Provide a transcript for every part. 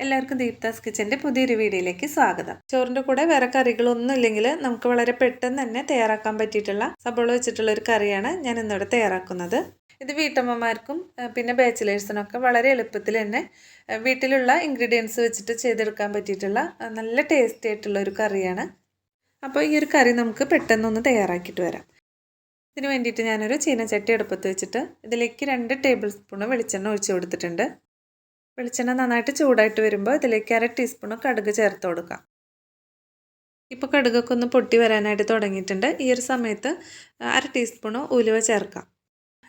എല്ലാവർക്കും ദീപ്താസ് കിച്ചൻ്റെ പുതിയൊരു വീഡിയോയിലേക്ക് സ്വാഗതം. ചോറിൻ്റെ കൂടെ വേറെ കറികളൊന്നും ഇല്ലെങ്കിൽ നമുക്ക് വളരെ പെട്ടെന്ന് തന്നെ തയ്യാറാക്കാൻ പറ്റിയിട്ടുള്ള സബോള വെച്ചിട്ടുള്ള ഒരു കറിയാണ് ഞാൻ ഇന്നിവിടെ തയ്യാറാക്കുന്നത്. ഇത് വീട്ടമ്മമാർക്കും പിന്നെ ബാച്ചിലേഴ്സിനൊക്കെ വളരെ എളുപ്പത്തിൽ തന്നെ വീട്ടിലുള്ള ഇൻഗ്രീഡിയൻസ് വെച്ചിട്ട് ചെയ്തെടുക്കാൻ പറ്റിയിട്ടുള്ള നല്ല ടേസ്റ്റി ആയിട്ടുള്ള ഒരു കറിയാണ്. അപ്പോൾ ഈ ഒരു കറി നമുക്ക് പെട്ടെന്നൊന്ന് തയ്യാറാക്കിയിട്ട് വരാം. ഇതിന് വേണ്ടിയിട്ട് ഞാനൊരു ചീനച്ചട്ടി അടുപ്പത്ത് വെച്ചിട്ട് ഇതിലേക്ക് 2 ടേബിൾ സ്പൂൺ വെളിച്ചെണ്ണ ഒഴിച്ചു കൊടുത്തിട്ടുണ്ട്. വെളിച്ചെണ്ണ നന്നായിട്ട് ചൂടായിട്ട് വരുമ്പോൾ ഇതിലേക്ക് 1/2 ടീസ്പൂൺ കടുക് ചേർത്ത് കൊടുക്കാം. ഇപ്പോൾ കടുകൊക്കെ ഒന്ന് പൊട്ടി വരാനായിട്ട് തുടങ്ങിയിട്ടുണ്ട്. ഈ ഒരു സമയത്ത് 1/2 ടീസ്പൂൺ ഉലുവ ചേർക്കാം.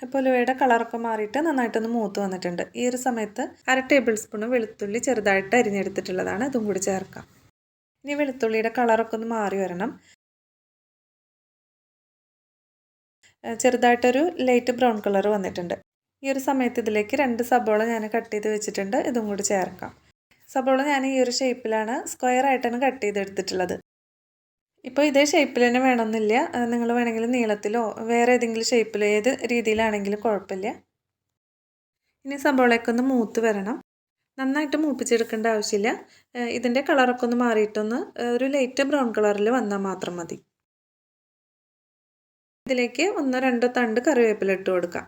അപ്പോൾ ഉലുവയുടെ കളറൊക്കെ മാറിയിട്ട് നന്നായിട്ടൊന്ന് മൂത്ത് വന്നിട്ടുണ്ട്. ഈ ഒരു സമയത്ത് 1/2 ടേബിൾ സ്പൂൺ വെളുത്തുള്ളി ചെറുതായിട്ട് അരിഞ്ഞെടുത്തിട്ടുള്ളതാണ്, ഇതും കൂടി ചേർക്കാം. ഇനി വെളുത്തുള്ളിയുടെ കളറൊക്കെ ഒന്ന് മാറി വരണം. ചെറുതായിട്ടൊരു ലൈറ്റ് ബ്രൗൺ കളർ വന്നിട്ടുണ്ട്. ഈ ഒരു സമയത്ത് ഇതിലേക്ക് 2 സബോള ഞാൻ കട്ട് ചെയ്ത് വെച്ചിട്ടുണ്ട്, ഇതും കൂടി ചേർക്കാം. സബോള ഞാൻ ഈ ഒരു ഷേപ്പിലാണ് സ്ക്വയർ ആയിട്ടാണ് കട്ട് ചെയ്തെടുത്തിട്ടുള്ളത്. ഇപ്പോൾ ഇതേ ഷേപ്പിൽ തന്നെ വേണമെന്നില്ല, നിങ്ങൾ വേണമെങ്കിൽ നീളത്തിലോ വേറെ ഏതെങ്കിലും ഷേപ്പിലോ ഏത് രീതിയിലാണെങ്കിലും കുഴപ്പമില്ല. ഇനി സബോളയൊക്കെ ഒന്ന് മൂത്ത് വരണം. നന്നായിട്ട് മൂപ്പിച്ചെടുക്കേണ്ട ആവശ്യമില്ല. ഇതിൻ്റെ കളറൊക്കെ ഒന്ന് മാറിയിട്ടൊന്ന് ഒരു ലൈറ്റ് ബ്രൗൺ കളറിൽ വന്നാൽ മാത്രം മതി. ഇതിലേക്ക് 1-2 തണ്ട് കറിവേപ്പില ഇട്ട് കൊടുക്കാം.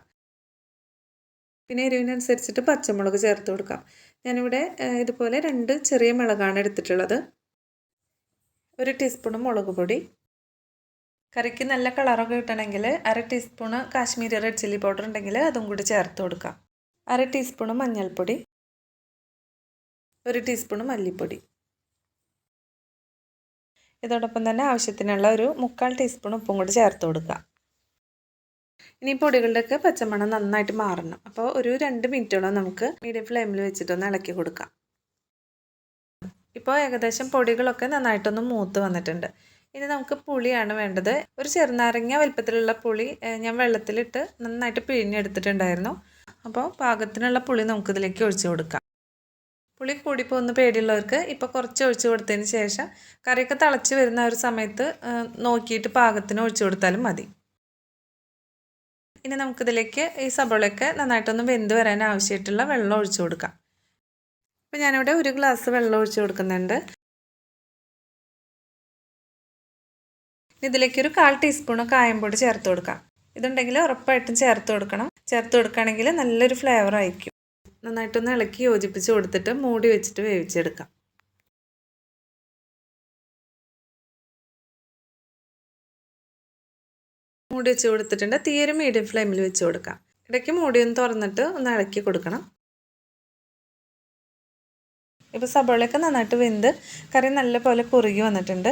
പിന്നെ എരിവിനനുസരിച്ചിട്ട് പച്ചമുളക് ചേർത്ത് കൊടുക്കാം. ഞാനിവിടെ ഇതുപോലെ 2 ചെറിയ മുളകാണ് എടുത്തിട്ടുള്ളത്. 1 ടീസ്പൂൺ മുളക് പൊടി. കറിക്ക് നല്ല കളറൊക്കെ കിട്ടണമെങ്കിൽ 1/2 teaspoon Kashmiri red chilli powder ഉണ്ടെങ്കിൽ അതും കൂടി ചേർത്ത് കൊടുക്കാം. 1/2 ടീസ്പൂൺ മഞ്ഞൾപ്പൊടി, 1 ടീസ്പൂൺ മല്ലിപ്പൊടി. ഇതോടൊപ്പം തന്നെ ആവശ്യത്തിനുള്ള ഒരു 1/4 ടീസ്പൂൺ ഉപ്പും കൂടി ചേർത്ത് കൊടുക്കാം. ഇനി പൊടികളുടെയൊക്കെ പച്ചമണം നന്നായിട്ട് മാറണം. അപ്പോൾ ഒരു 2 മിനിറ്റോളം നമുക്ക് മീഡിയം ഫ്ലെയിമിൽ വെച്ചിട്ടൊന്ന് ഇളക്കി കൊടുക്കാം. ഇപ്പോൾ ഏകദേശം പൊടികളൊക്കെ നന്നായിട്ടൊന്ന് മൂത്ത് വന്നിട്ടുണ്ട്. ഇനി നമുക്ക് പുളിയാണ് വേണ്ടത്. ഒരു ചെറുനാരങ്ങ വലുപ്പത്തിലുള്ള പുളി ഞാൻ വെള്ളത്തിലിട്ട് നന്നായിട്ട് പിഴിഞ്ഞെടുത്തിട്ടുണ്ടായിരുന്നു. അപ്പോൾ പാകത്തിനുള്ള പുളി നമുക്കിതിലേക്ക് ഒഴിച്ചു കൊടുക്കാം. പുളി കൂടിപ്പോകുന്ന പേടിയുള്ളവർക്ക് ഇപ്പോൾ കുറച്ച് ഒഴിച്ചു കൊടുത്തതിന് ശേഷം കറിയൊക്കെ തിളച്ച് വരുന്ന ഒരു സമയത്ത് നോക്കിയിട്ട് പാകത്തിന് ഒഴിച്ചു കൊടുത്താലും മതി. ഇനി നമുക്കിതിലേക്ക് ഈ സബോളയൊക്കെ നന്നായിട്ടൊന്ന് വെന്ത് വരാൻ ആവശ്യമായിട്ടുള്ള വെള്ളം ഒഴിച്ചു കൊടുക്കാം. അപ്പോൾ ഞാനിവിടെ 1 ഗ്ലാസ് വെള്ളം ഒഴിച്ചു കൊടുക്കുന്നുണ്ട്. ഇതിലേക്കൊരു 1/4 ടീസ്പൂൺ കായംപൊടി ചേർത്ത് കൊടുക്കാം. ഇതുണ്ടെങ്കിൽ ഉറപ്പായിട്ടും ചേർത്ത് കൊടുക്കണം. ചേർത്ത് കൊടുക്കുകയാണെങ്കിൽ നല്ലൊരു ഫ്ലേവർ ആയിരിക്കും. നന്നായിട്ടൊന്ന് ഇളക്കി യോജിപ്പിച്ച് കൊടുത്തിട്ട് മൂടി വെച്ചിട്ട് വേവിച്ചെടുക്കാം. മൂടി വെച്ച് കൊടുത്തിട്ടുണ്ട്. തീരെ മീഡിയം ഫ്ലെയിമിൽ വെച്ച് കൊടുക്കാം. ഇടയ്ക്ക് മൂടി ഒന്ന് തുറന്നിട്ട് ഒന്ന് ഇളക്കി കൊടുക്കണം. ഇപ്പോൾ സബോളയൊക്കെ നന്നായിട്ട് വെന്ത് കറി നല്ലപോലെ കുറുകി വന്നിട്ടുണ്ട്.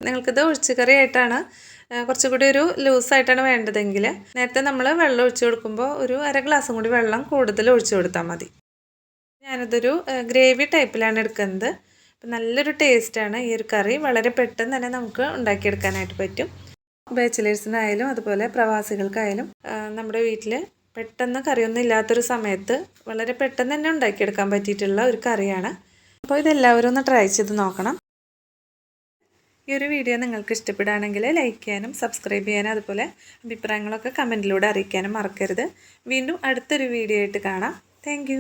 നിങ്ങൾക്കിത് ഒഴിച്ചുകറി ആയിട്ടാണ് കുറച്ചുകൂടി ഒരു ലൂസായിട്ടാണ് വേണ്ടതെങ്കിൽ നേരത്തെ നമ്മൾ വെള്ളം ഒഴിച്ചു കൊടുക്കുമ്പോൾ ഒരു 1/2 ഗ്ലാസും കൂടി വെള്ളം കൂടുതൽ ഒഴിച്ചു കൊടുത്താൽ മതി. ഞാനിതൊരു ഗ്രേവി ടൈപ്പിലാണ് എടുക്കുന്നത്. അപ്പം നല്ലൊരു ടേസ്റ്റാണ് ഈ ഒരു കറി. വളരെ പെട്ടെന്ന് തന്നെ നമുക്ക് ഉണ്ടാക്കിയെടുക്കാനായിട്ട് പറ്റും. ബാച്ചിലേഴ്സിനായാലും അതുപോലെ പ്രവാസികൾക്കായാലും നമ്മുടെ വീട്ടിൽ പെട്ടെന്ന് കറിയൊന്നും ഇല്ലാത്തൊരു സമയത്ത് വളരെ പെട്ടെന്ന് തന്നെ ഉണ്ടാക്കിയെടുക്കാൻ പറ്റിയിട്ടുള്ള ഒരു കറിയാണ്. അപ്പോൾ ഇതെല്ലാവരും ഒന്ന് ട്രൈ ചെയ്ത് നോക്കണം. ഈ ഒരു വീഡിയോ നിങ്ങൾക്ക് ഇഷ്ടപ്പെടുകയാണെങ്കിൽ ലൈക്ക് ചെയ്യാനും സബ്സ്ക്രൈബ് ചെയ്യാനും അതുപോലെ അഭിപ്രായങ്ങളൊക്കെ കമൻറ്റിലൂടെ അറിയിക്കാനും മറക്കരുത്. വീണ്ടും അടുത്തൊരു വീഡിയോ ആയിട്ട് കാണാം. താങ്ക്